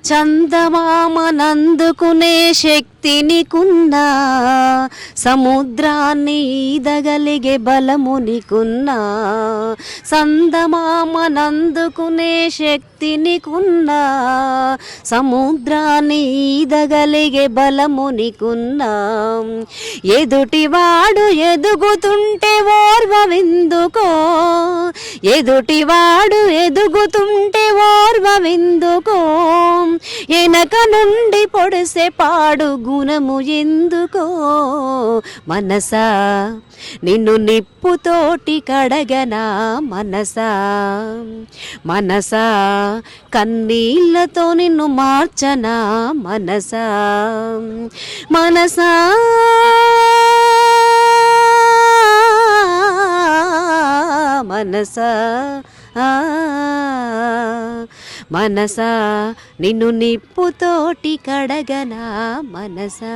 చందమామనందుకునే శక్తి నీకున్నా, సముద్రాన్ని ఈదగలిగే బలము నీకున్నా. చందమామనందుకునే శక్తి నీకున్నా, సముద్రాన్ని ఈదగలిగే బలము నీకున్నా. ఎదుటివాడు ఎదుగుతుంటే ఓర్వవిందుకో, ఎదుటివాడు ఎదుగుతుంటే ఓర్వవిందుకో. వెనక నుండి పొడిసే పాడు గుణము ఎందుకో. మనసా నిన్ను నిప్పుతోటి కడగనా మనసా, మనసా కన్నీళ్ళతో నిన్ను మార్చనా మనసా, మనసా మనసా మనసా నిన్ను నిప్పుతోటి కడగనా మనసా.